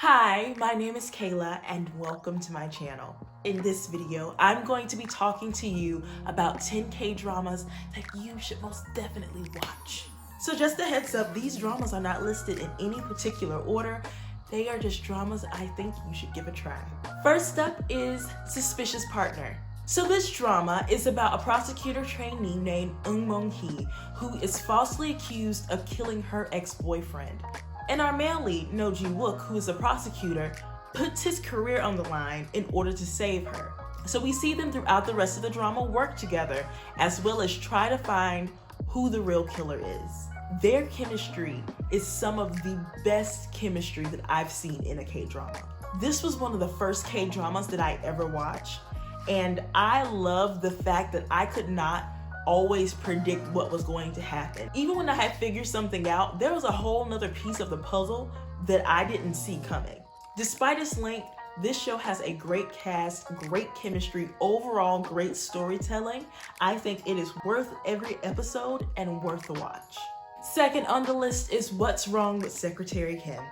Hi, my name is Kahla and welcome to my channel. In this video, I'm going to be talking to you about 10 K-dramas that you should most definitely watch. So just a heads up, these dramas are not listed in any particular order. They are just dramas I think you should give a try. First up is Suspicious Partner. So this drama is about a prosecutor trainee named Monique who is falsely accused of killing her ex-boyfriend. And our male lead, No Ji-wook, who is a prosecutor, puts his career on the line in order to save her. So we see them throughout the rest of the drama work together, as well as try to find who the real killer is. Their chemistry is some of the best chemistry that I've seen in a K-drama. This was one of the first K-dramas that I ever watched, and I love the fact that I could not always predict what was going to happen. Even when I had figured something out, there was a whole nother piece of the puzzle that I didn't see coming. Despite its length, this show has a great cast, great chemistry, overall great storytelling. I think it is worth every episode and worth a watch. Second on the list is What's Wrong with Secretary Kim.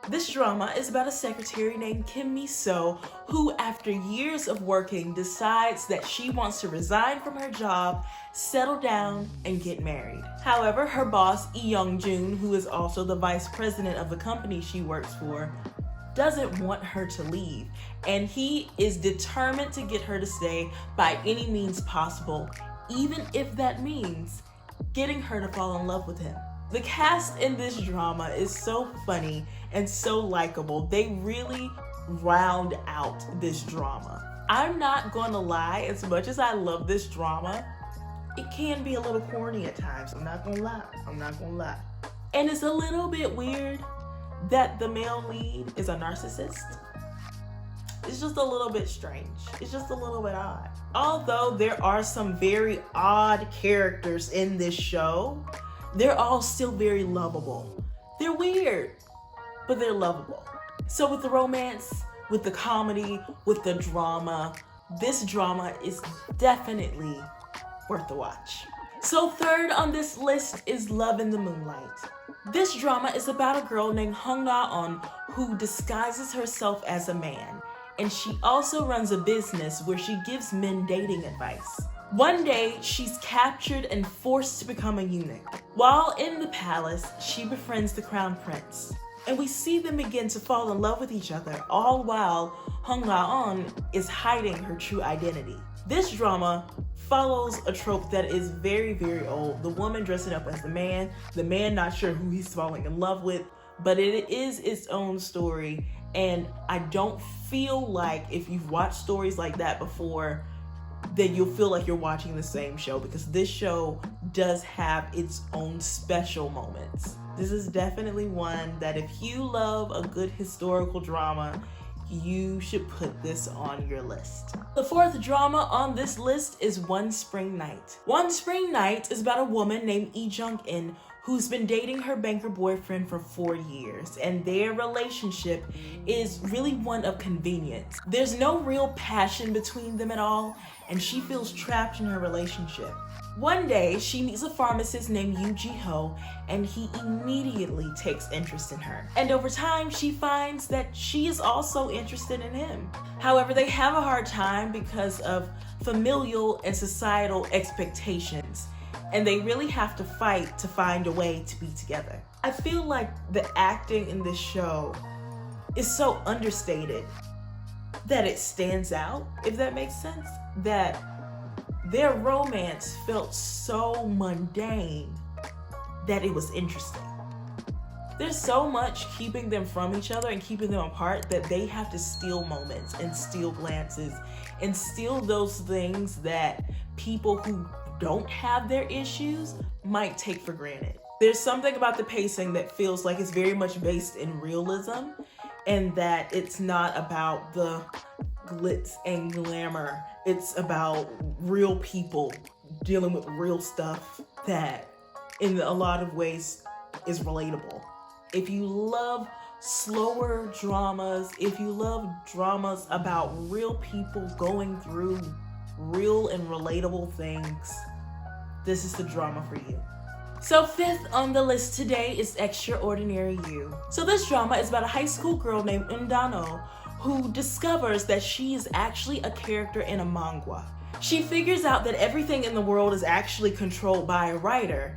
This drama is about a secretary named Kim Mi-so who, after years of working, decides that she wants to resign from her job, settle down, and get married. However, her boss, Lee Young-jun, who is also the vice president of the company she works for, doesn't want her to leave, and he is determined to get her to stay by any means possible, even if that means getting her to fall in love with him. The cast in this drama is so funny and so likable. They really round out this drama. I'm not gonna lie, as much as I love this drama, it can be a little corny at times. I'm not gonna lie. And it's a little bit weird that the male lead is a narcissist. It's just a little bit strange. It's just a little bit odd. Although there are some very odd characters in this show, they're all still very lovable. They're weird, but they're lovable. So with the romance, with the comedy, with the drama, this drama is definitely worth the watch. So third on this list is Love in the Moonlight. This drama is about a girl named Hong Na-eun who disguises herself as a man, and she also runs a business where she gives men dating advice. One day, she's captured and forced to become a eunuch. While in the palace, she befriends the crown prince, and we see them begin to fall in love with each other, all while Hong Na-eun is hiding her true identity. This drama follows a trope that is very, very old. The woman dressing up as the man not sure who he's falling in love with, but it is its own story, and I don't feel like if you've watched stories like that before, then you'll feel like you're watching the same show, because this show does have its own special moments. This is definitely one that if you love a good historical drama, you should put this on your list. The fourth drama on this list is One Spring Night. One Spring Night is about a woman named Lee Jung-in who's been dating her banker boyfriend for 4 years, and their relationship is really one of convenience. There's no real passion between them at all, and she feels trapped in her relationship. One day, she meets a pharmacist named Yoo Ji-ho, and he immediately takes interest in her. And over time, she finds that she is also interested in him. However, they have a hard time because of familial and societal expectations, and they really have to fight to find a way to be together. I feel like the acting in this show is so understated that it stands out, if that makes sense. That their romance felt so mundane that it was interesting. There's so much keeping them from each other and keeping them apart that they have to steal moments and steal glances and steal those things that people who don't have their issues might take for granted. There's something about the pacing that feels like it's very much based in realism, and that it's not about the glitz and glamour. It's about real people dealing with real stuff that in a lot of ways is relatable. If you love slower dramas, if you love dramas about real people going through real and relatable things, this is the drama for you. So fifth on the list today is Extraordinary You. So this drama is about a high school girl named Undano who discovers that she is actually a character in a manga. She figures out that everything in the world is actually controlled by a writer,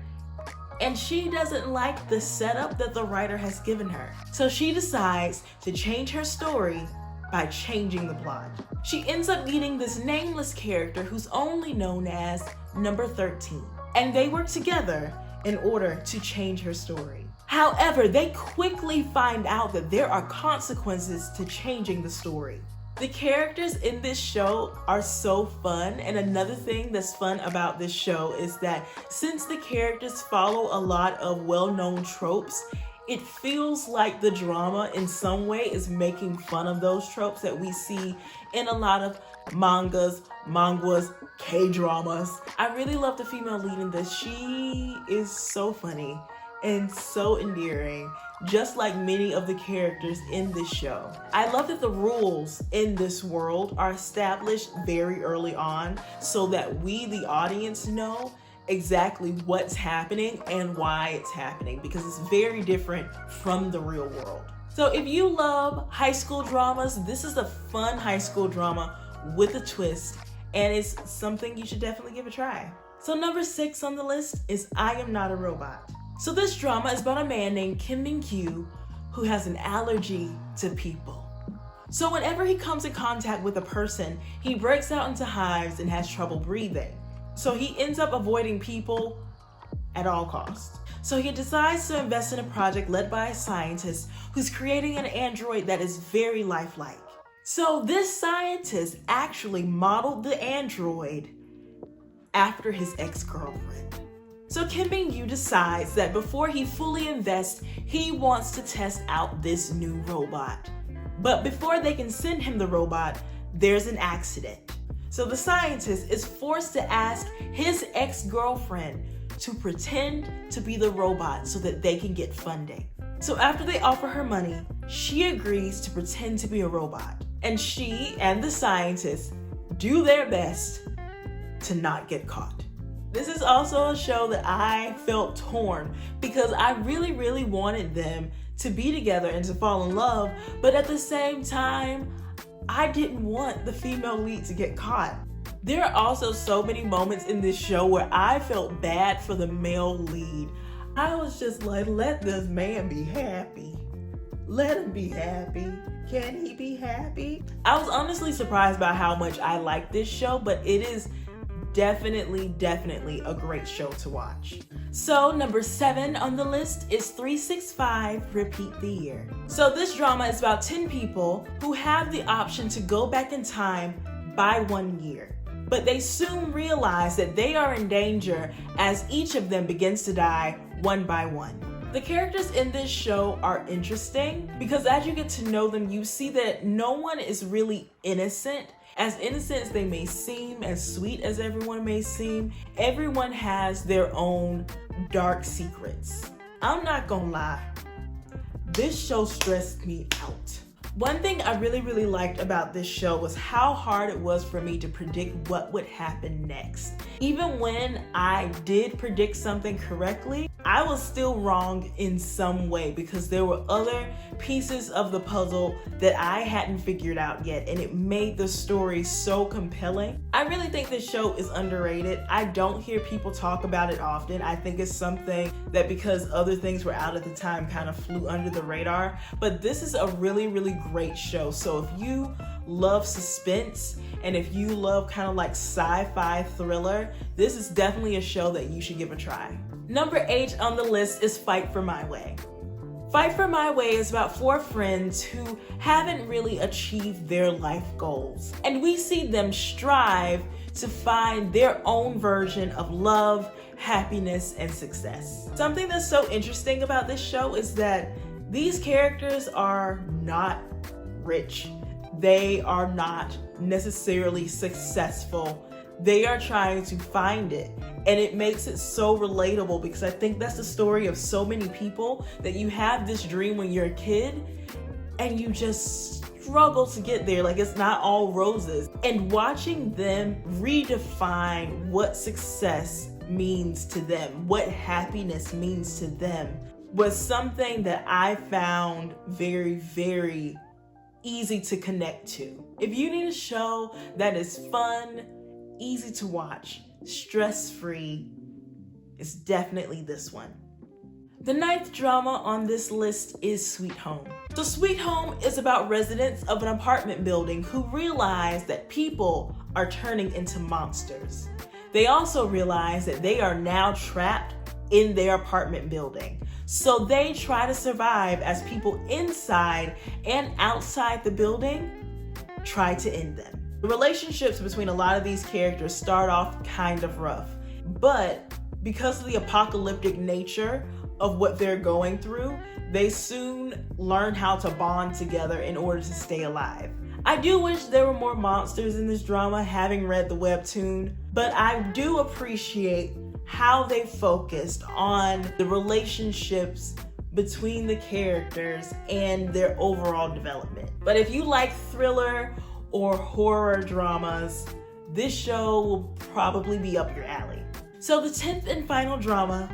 and she doesn't like the setup that the writer has given her. So she decides to change her story by changing the plot. She ends up meeting this nameless character who's only known as Number 13, and they work together in order to change her story. However, they quickly find out that there are consequences to changing the story. The characters in this show are so fun, and another thing that's fun about this show is that since the characters follow a lot of well-known tropes, it feels like the drama in some way is making fun of those tropes that we see in a lot of mangas, Kdramas. I really love the female lead in this. She is so funny and so endearing, just like many of the characters in this show. I love that the rules in this world are established very early on so that we, the audience, know exactly what's happening and why it's happening, because it's very different from the real world. So if you love high school dramas, this is a fun high school drama with a twist, and it's something you should definitely give a try. So number 6 on the list is I Am Not a Robot. So this drama is about a man named Kim Min-kyu who has an allergy to people. So whenever he comes in contact with a person, he breaks out into hives and has trouble breathing. So he ends up avoiding people at all costs. So he decides to invest in a project led by a scientist who's creating an android that is very lifelike. So this scientist actually modeled the android after his ex-girlfriend. So Kim Min-kyu decides that before he fully invests, he wants to test out this new robot. But before they can send him the robot, there's an accident. So the scientist is forced to ask his ex-girlfriend to pretend to be the robot so that they can get funding. So after they offer her money, she agrees to pretend to be a robot. And she and the scientist do their best to not get caught. This is also a show that I felt torn because I really wanted them to be together and to fall in love, but at the same time, I didn't want the female lead to get caught. There are also so many moments in this show where I felt bad for the male lead. I was just like, let this man be happy. Let him be happy. Can he be happy? I was honestly surprised by how much I like this show, but it is definitely a great show to watch. So number 7 on the list is 365 Repeat the Year. So this drama is about 10 people who have the option to go back in time by 1 year. But they soon realize that they are in danger as each of them begins to die one by one. The characters in this show are interesting because as you get to know them, you see that no one is really innocent. As innocent as they may seem, as sweet as everyone may seem, everyone has their own dark secrets. I'm not gonna lie, this show stressed me out. One thing I really liked about this show was how hard it was for me to predict what would happen next. Even when I did predict something correctly, I was still wrong in some way because there were other pieces of the puzzle that I hadn't figured out yet, and it made the story so compelling. I really think this show is underrated. I don't hear people talk about it often. I think it's something that because other things were out at the time kind of flew under the radar, but this is a really great show. So if you love suspense and if you love kind of like sci-fi thriller, this is definitely a show that you should give a try. Number 8 on the list is Fight for My Way. Fight for My Way is about 4 friends who haven't really achieved their life goals. And we see them strive to find their own version of love, happiness, and success. Something that's so interesting about this show is that these characters are not rich. They are not necessarily successful. They are trying to find it. And it makes it so relatable because I think that's the story of so many people, that you have this dream when you're a kid and you just struggle to get there. Like, it's not all roses. And watching them redefine what success means to them, what happiness means to them, was something that I found very, very easy to connect to. If you need a show that is fun, easy to watch, stress-free, it's definitely this one. The 9th drama on this list is Sweet Home. So Sweet Home is about residents of an apartment building who realize that people are turning into monsters. They also realize that they are now trapped in their apartment building. So they try to survive as people inside and outside the building try to end them. The relationships between a lot of these characters start off kind of rough, but because of the apocalyptic nature of what they're going through, they soon learn how to bond together in order to stay alive. I do wish there were more monsters in this drama, having read the webtoon, but I do appreciate how they focused on the relationships between the characters and their overall development. But if you like thriller or horror dramas, this show will probably be up your alley. So the 10th and final drama,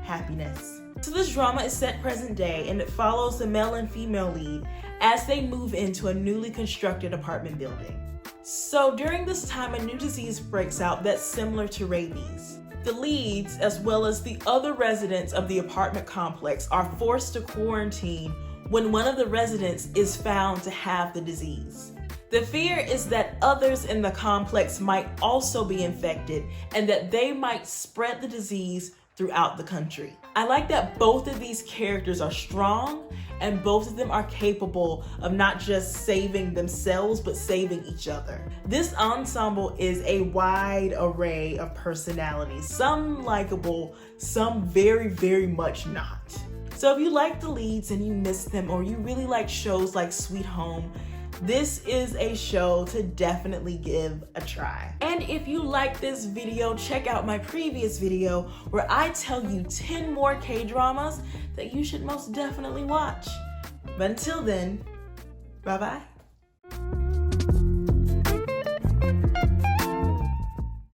Happiness. So this drama is set present day, and it follows the male and female lead as they move into a newly constructed apartment building. So during this time, a new disease breaks out that's similar to rabies. The leads, as well as the other residents of the apartment complex, are forced to quarantine when one of the residents is found to have the disease. The fear is that others in the complex might also be infected and that they might spread the disease throughout the country. I like that both of these characters are strong and both of them are capable of not just saving themselves, but saving each other. This ensemble is a wide array of personalities, some likable, some very, very much not. So if you like the leads and you miss them, or you really like shows like Sweet Home, this is a show to definitely give a try. And if you like this video, check out my previous video where I tell you 10 more K-dramas that you should most definitely watch. But until then, bye-bye.